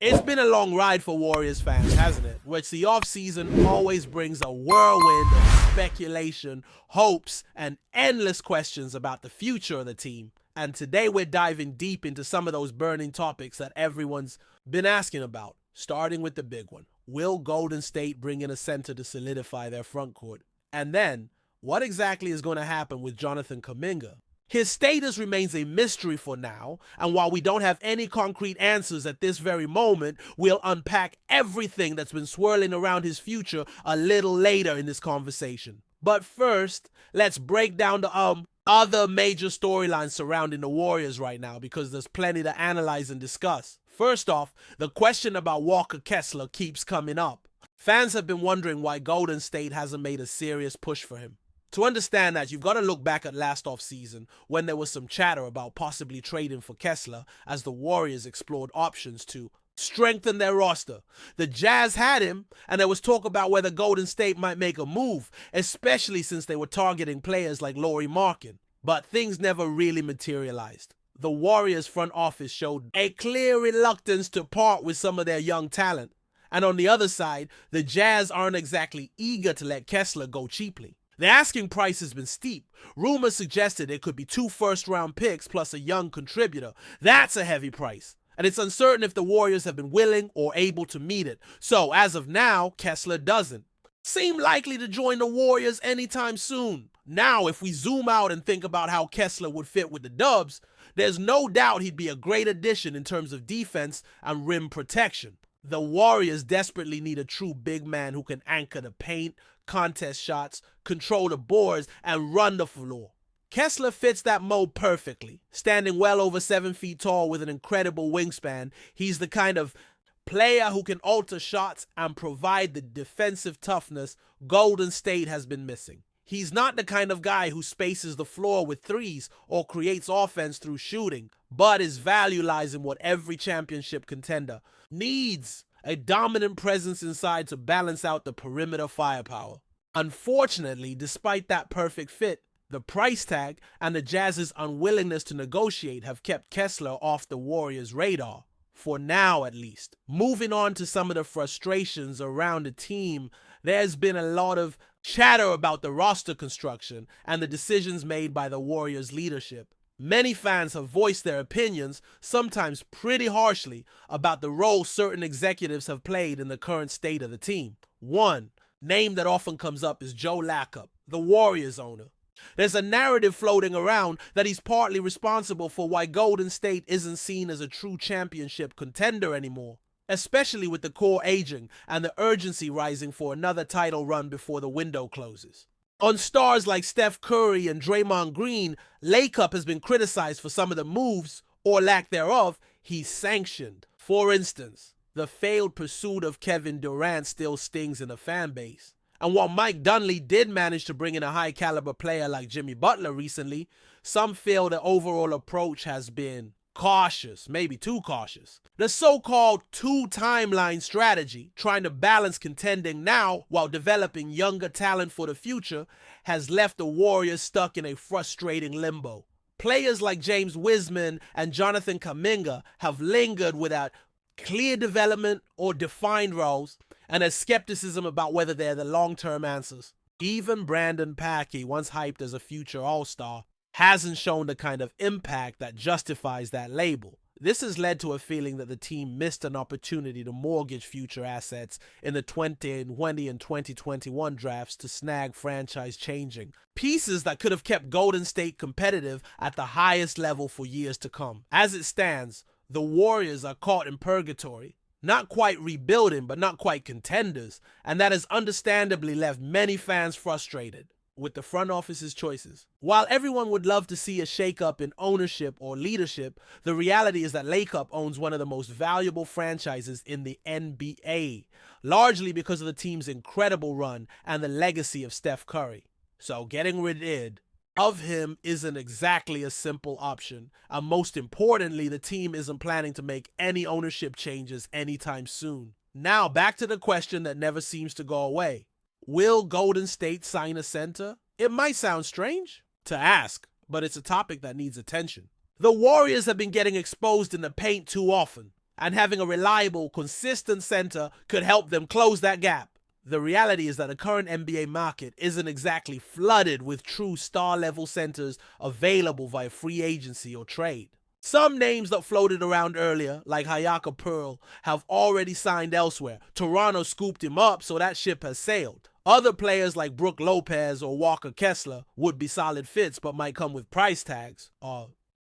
It's been a long ride for Warriors fans, hasn't it? Which the offseason always brings a whirlwind of speculation, hopes, and endless questions about the future of the team. And today we're diving deep into some of those burning topics that everyone's been asking about, starting with the big one. Will Golden State bring in a center to solidify their frontcourt? And then, what exactly is going to happen with Jonathan Kuminga? His status remains a mystery for now, and while we don't have any concrete answers at this very moment, we'll unpack everything that's been swirling around his future a little later in this conversation. But first, let's break down the other major storylines surrounding the Warriors right now, because there's plenty to analyze and discuss. First off, the question about Walker Kessler keeps coming up. Fans have been wondering why Golden State hasn't made a serious push for him. To understand that, you've got to look back at last offseason when there was some chatter about possibly trading for Kessler as the Warriors explored options to strengthen their roster. The Jazz had him, and there was talk about whether Golden State might make a move, especially since they were targeting players like Lauri Markkanen. But things never really materialized. The Warriors front office showed a clear reluctance to part with some of their young talent. And on the other side, the Jazz aren't exactly eager to let Kessler go cheaply. The asking price has been steep. Rumors suggested it could be 2 first-round picks plus a young contributor. That's a heavy price. And it's uncertain if the Warriors have been willing or able to meet it. So, as of now, Kessler doesn't seem likely to join the Warriors anytime soon. Now, if we zoom out and think about how Kessler would fit with the Dubs, there's no doubt he'd be a great addition in terms of defense and rim protection. The Warriors desperately need a true big man who can anchor the paint, contest shots, control the boards, and run the floor. Kessler fits that mold perfectly. Standing well over 7 feet tall with an incredible wingspan, he's the kind of player who can alter shots and provide the defensive toughness Golden State has been missing. He's not the kind of guy who spaces the floor with threes or creates offense through shooting, but his value lies in what every championship contender needs: a dominant presence inside to balance out the perimeter firepower. Unfortunately, despite that perfect fit, the price tag and the Jazz's unwillingness to negotiate have kept Kessler off the Warriors' radar, for now at least. Moving on to some of the frustrations around the team, there's been a lot of chatter about the roster construction and the decisions made by the Warriors' leadership. Many fans have voiced their opinions, sometimes pretty harshly, about the role certain executives have played in the current state of the team. One name that often comes up is Joe Lacob, the Warriors owner. There's a narrative floating around that he's partly responsible for why Golden State isn't seen as a true championship contender anymore, especially with the core aging and the urgency rising for another title run before the window closes. On stars like Steph Curry and Draymond Green, Lacob has been criticized for some of the moves, or lack thereof, he's sanctioned. For instance, the failed pursuit of Kevin Durant still stings in the fan base. And while Mike Dunleavy did manage to bring in a high-caliber player like Jimmy Butler recently, some feel the overall approach has been cautious, maybe too cautious. The so-called two-timeline strategy, trying to balance contending now while developing younger talent for the future, has left the Warriors stuck in a frustrating limbo. Players like James Wiseman and Jonathan Kuminga have lingered without clear development or defined roles, and there's skepticism about whether they're the long-term answers. Even Brandon Packey, once hyped as a future All-Star, hasn't shown the kind of impact that justifies that label. This has led to a feeling that the team missed an opportunity to mortgage future assets in the 2020 and 2021 drafts to snag franchise-changing pieces that could have kept Golden State competitive at the highest level for years to come. As it stands, the Warriors are caught in purgatory, not quite rebuilding, but not quite contenders, and that has understandably left many fans frustrated with the front office's choices. While everyone would love to see a shakeup in ownership or leadership, the reality is that Lacob owns one of the most valuable franchises in the NBA, largely because of the team's incredible run and the legacy of Steph Curry. So getting rid of him isn't exactly a simple option, and most importantly, the team isn't planning to make any ownership changes anytime soon. Now, back to the question that never seems to go away. Will Golden State sign a center? It might sound strange to ask, but it's a topic that needs attention. The Warriors have been getting exposed in the paint too often. and having a reliable, consistent center could help them close that gap. The reality is that the current NBA market isn't exactly flooded with true star-level centers available via free agency or trade. Some names that floated around earlier, like Hayaka Pearl, have already signed elsewhere. Toronto scooped him up, so that ship has sailed. Other players like Brook Lopez or Walker Kessler would be solid fits but might come with price tags.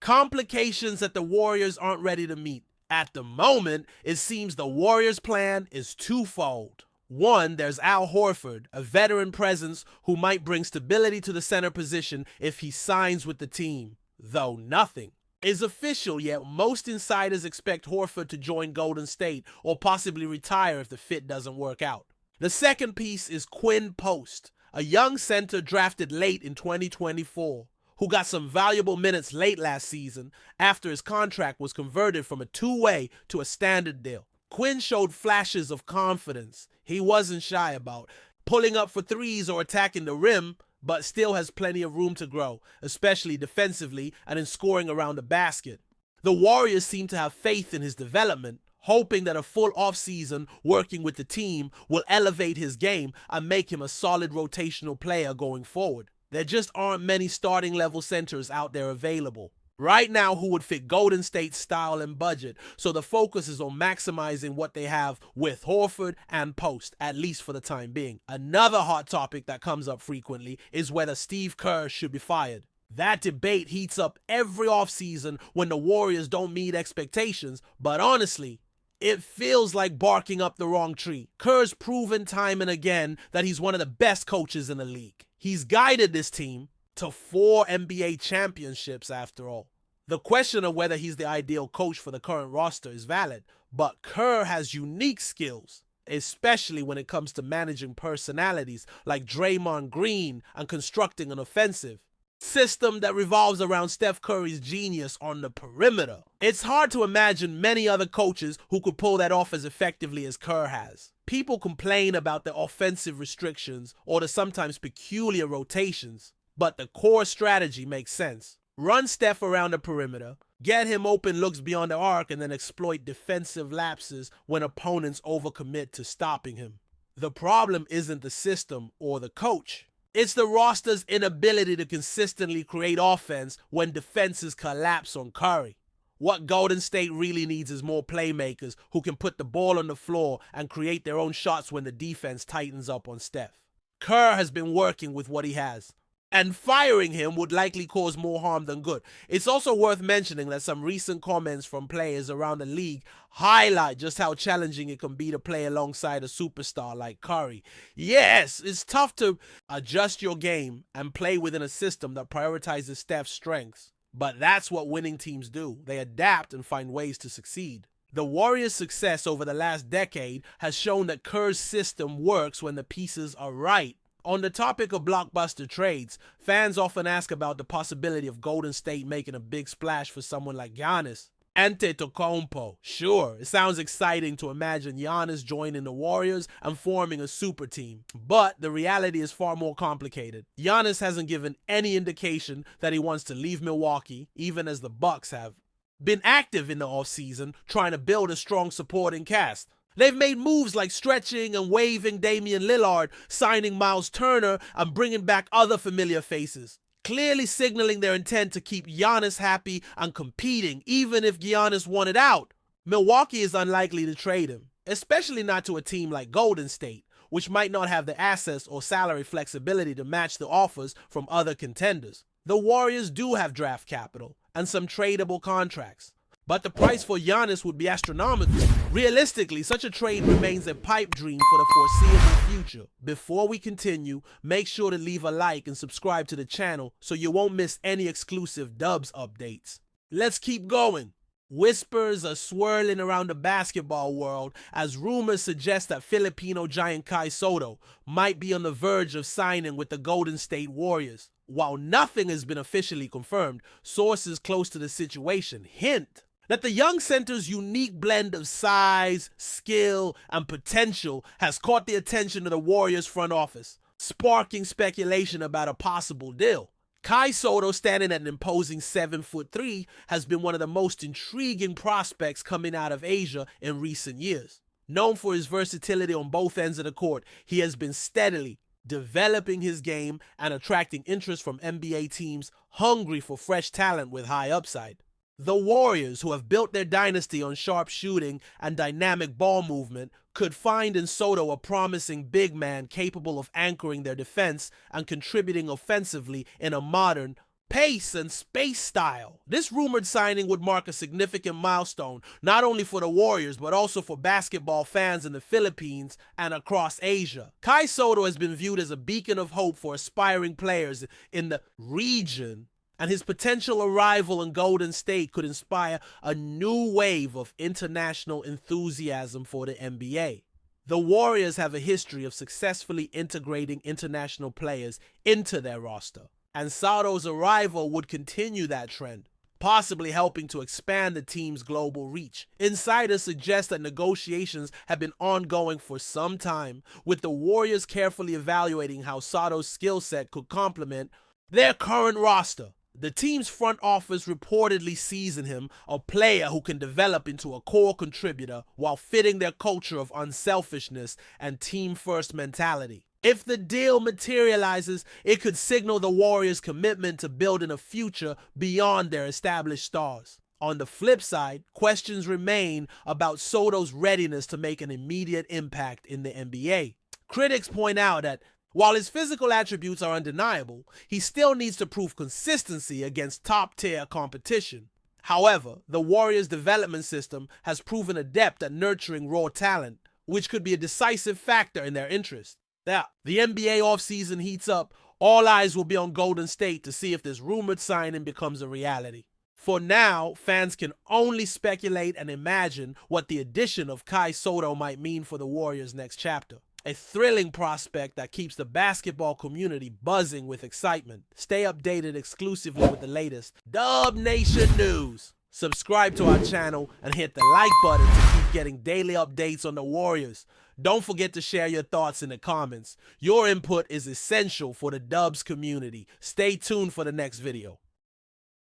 Complications that the Warriors aren't ready to meet. At the moment, it seems the Warriors' plan is twofold. One, there's Al Horford, a veteran presence who might bring stability to the center position if he signs with the team, though nothing is official yet. Most insiders expect Horford to join Golden State or possibly retire if the fit doesn't work out. The second piece is Quinn Post, a young center drafted late in 2024, who got some valuable minutes late last season after his contract was converted from a two-way to a standard deal. Quinn showed flashes of confidence he wasn't shy about, pulling up for threes or attacking the rim, but still has plenty of room to grow, especially defensively and in scoring around the basket. The Warriors seem to have faith in his development, hoping that a full offseason working with the team will elevate his game and make him a solid rotational player going forward. There just aren't many starting level centers out there available right now who would fit Golden State's style and budget, so the focus is on maximizing what they have with Horford and Post, at least for the time being. Another hot topic that comes up frequently is whether Steve Kerr should be fired. That debate heats up every offseason when the Warriors don't meet expectations, but honestly, it feels like barking up the wrong tree. Kerr's proven time and again that he's one of the best coaches in the league. He's guided this team to 4 NBA championships after all. The question of whether he's the ideal coach for the current roster is valid, but Kerr has unique skills, especially when it comes to managing personalities like Draymond Green and constructing an offensive system that revolves around Steph Curry's genius on the perimeter. It's hard to imagine many other coaches who could pull that off as effectively as Kerr has. People complain about the offensive restrictions or the sometimes peculiar rotations, but the core strategy makes sense. Run Steph around the perimeter, get him open looks beyond the arc, and then exploit defensive lapses when opponents overcommit to stopping him. The problem isn't the system or the coach. It's the roster's inability to consistently create offense when defenses collapse on Curry. What Golden State really needs is more playmakers who can put the ball on the floor and create their own shots when the defense tightens up on Steph. Kerr has been working with what he has, and firing him would likely cause more harm than good. It's also worth mentioning that some recent comments from players around the league highlight just how challenging it can be to play alongside a superstar like Curry. Yes, it's tough to adjust your game and play within a system that prioritizes Steph's strengths, but that's what winning teams do. They adapt and find ways to succeed. The Warriors' success over the last decade has shown that Kerr's system works when the pieces are right. On the topic of blockbuster trades, fans often ask about the possibility of Golden State making a big splash for someone like Giannis Antetokounmpo. Sure, it sounds exciting to imagine Giannis joining the Warriors and forming a super team, but the reality is far more complicated. Giannis hasn't given any indication that he wants to leave Milwaukee, even as the Bucks have been active in the offseason trying to build a strong supporting cast. They've made moves like stretching and waiving Damian Lillard, signing Miles Turner, and bringing back other familiar faces, clearly signaling their intent to keep Giannis happy and competing, even if Giannis wanted out. Milwaukee is unlikely to trade him, especially not to a team like Golden State, which might not have the assets or salary flexibility to match the offers from other contenders. The Warriors do have draft capital and some tradable contracts, but the price for Giannis would be astronomical. Realistically, such a trade remains a pipe dream for the foreseeable future. Before we continue, make sure to leave a like and subscribe to the channel so you won't miss any exclusive Dubs updates. Let's keep going. Whispers are swirling around the basketball world as rumors suggest that Filipino giant Kai Sotto might be on the verge of signing with the Golden State Warriors. While nothing has been officially confirmed, sources close to the situation hint that the young center's unique blend of size, skill, and potential has caught the attention of the Warriors front office, sparking speculation about a possible deal. Kai Sotto, standing at an imposing 7'3", has been one of the most intriguing prospects coming out of Asia in recent years. Known for his versatility on both ends of the court, he has been steadily developing his game and attracting interest from NBA teams hungry for fresh talent with high upside. The Warriors, who have built their dynasty on sharp shooting and dynamic ball movement, could find in Sotto a promising big man capable of anchoring their defense and contributing offensively in a modern pace and space style. This rumored signing would mark a significant milestone, not only for the Warriors, but also for basketball fans in the Philippines and across Asia. Kai Sotto has been viewed as a beacon of hope for aspiring players in the region, and his potential arrival in Golden State could inspire a new wave of international enthusiasm for the NBA. The Warriors have a history of successfully integrating international players into their roster, and Sotto's arrival would continue that trend, possibly helping to expand the team's global reach. Insiders suggest that negotiations have been ongoing for some time, with the Warriors carefully evaluating how Sotto's skill set could complement their current roster. The team's front office reportedly sees in him a player who can develop into a core contributor while fitting their culture of unselfishness and team-first mentality. If the deal materializes, it could signal the Warriors' commitment to building a future beyond their established stars. On the flip side, questions remain about Sotto's readiness to make an immediate impact in the NBA. Critics point out that while his physical attributes are undeniable, he still needs to prove consistency against top-tier competition. However, the Warriors' development system has proven adept at nurturing raw talent, which could be a decisive factor in their interest. Now, the NBA offseason heats up, all eyes will be on Golden State to see if this rumored signing becomes a reality. For now, fans can only speculate and imagine what the addition of Kai Sotto might mean for the Warriors' next chapter. A thrilling prospect that keeps the basketball community buzzing with excitement. Stay updated exclusively with the latest Dub Nation news. Subscribe to our channel and hit the like button to keep getting daily updates on the Warriors. Don't forget to share your thoughts in the comments. Your input is essential for the Dubs community. Stay tuned for the next video.